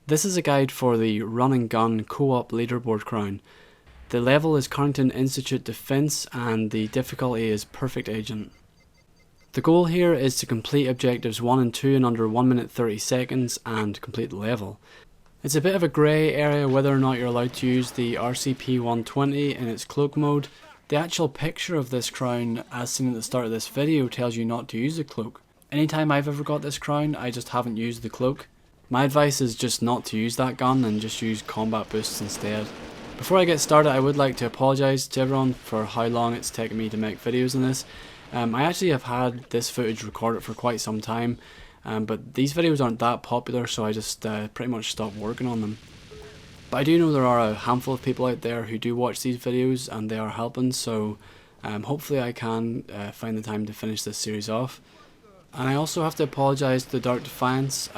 This is a guide for the Run and Gun Co-op leaderboard crown. The level is Carrington Institute Defense and the difficulty is Perfect Agent. The goal here is to complete objectives 1 and 2 in under 1 minute 30 seconds and complete the level. It's a bit of a grey area whether or not you're allowed to use the RCP-120 in its cloak mode. The actual picture of this crown, as seen at the start of this video, tells you not to use the cloak. Anytime I've ever got this crown, I just haven't used the cloak. My advice is just not to use that gun and just use combat boosts instead. Before I get started, I would like to apologise to everyone for how long it's taken me to make videos on this. I actually have had this footage recorded for quite some time, but these videos aren't that popular, so I just pretty much stopped working on them. But I do know there are a handful of people out there who do watch these videos and they are helping, so hopefully I can find the time to finish this series off. And I also have to apologise to Dark Defiance.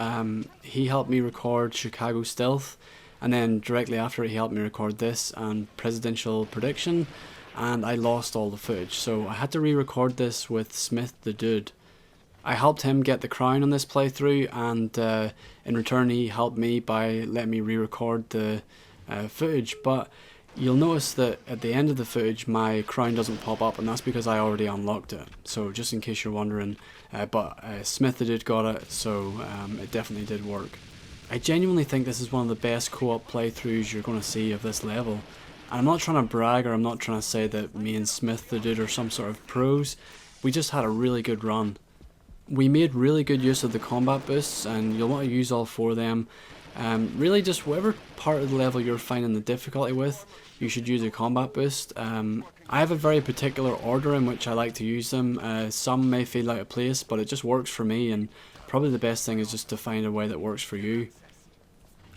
He helped me record Chicago Stealth, and then directly after he helped me record this and Presidential Prediction, and I lost all the footage, so I had to re-record this with Smith the Dude. I helped him get the crown on this playthrough, and in return he helped me by letting me re-record the footage, but you'll notice that at the end of the footage my crown doesn't pop up, and that's because I already unlocked it. So just in case you're wondering, but Smith the Dude got it, so it definitely did work. I genuinely think this is one of the best co-op playthroughs you're going to see of this level. And I'm not trying to brag, or I'm not trying to say that me and Smith the Dude are some sort of pros. We just had a really good run. We made really good use of the combat boosts, and you'll want to use all 4 of them. Really just whatever part of the level you're finding the difficulty with, you should use a combat boost. I have a very particular order in which I like to use them. Some may feel out of place, but it just works for me, and probably the best thing is just to find a way that works for you.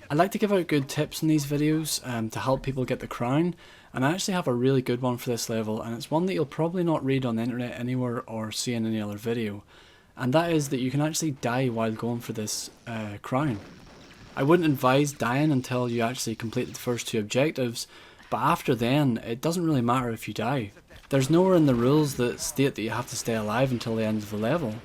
I like to give out good tips in these videos to help people get the crown, and I actually have a really good one for this level, and it's one that you'll probably not read on the internet anywhere or see in any other video, and that is that you can actually die while going for this crown. I wouldn't advise dying until you actually complete the first 2 objectives, but after then it doesn't really matter if you die. There's nowhere in the rules that state that you have to stay alive until the end of the level.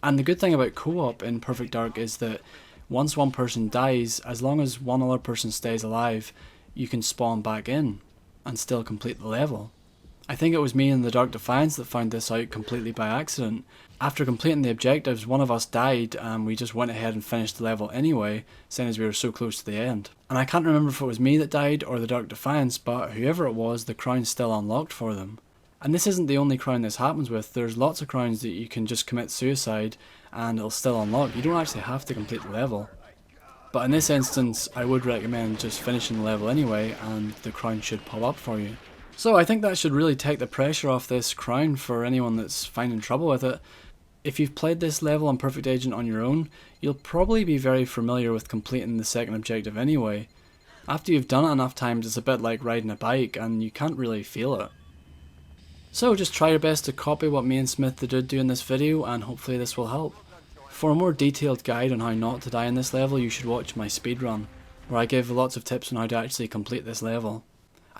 And the good thing about co-op in Perfect Dark is that once one person dies, as long as one other person stays alive, you can spawn back in and still complete the level. I think it was me and the Dark Defiance that found this out completely by accident. After completing the objectives, one of us died and we just went ahead and finished the level anyway, seeing as we were so close to the end. And I can't remember if it was me that died or the Dark Defiance, but whoever it was, the crown's still unlocked for them. And this isn't the only crown this happens with. There's lots of crowns that you can just commit suicide and it'll still unlock. You don't actually have to complete the level. But in this instance, I would recommend just finishing the level anyway, and the crown should pop up for you. So I think that should really take the pressure off this crown for anyone that's finding trouble with it. If you've played this level on Perfect Agent on your own, you'll probably be very familiar with completing the second objective anyway. After you've done it enough times, it's a bit like riding a bike and you can't really feel it. So just try your best to copy what me and Smith the Dude do in this video, and hopefully this will help. For a more detailed guide on how not to die in this level, you should watch my speedrun, where I give lots of tips on how to actually complete this level.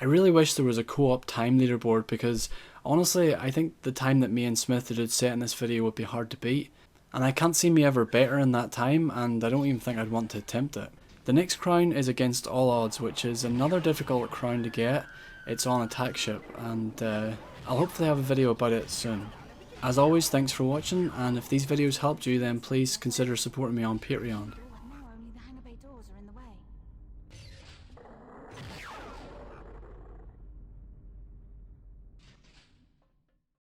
I really wish there was a co-op time leaderboard, because honestly I think the time that me and Smith the Dude set in this video would be hard to beat, and I can't see me ever better in that time, and I don't even think I'd want to attempt it. The next crown is Against All Odds, which is another difficult crown to get. It's on attack ship, and I'll hopefully have a video about it soon. As always, thanks for watching, and if these videos helped you, then please consider supporting me on Patreon. Now only the hangar bay doors are in the way.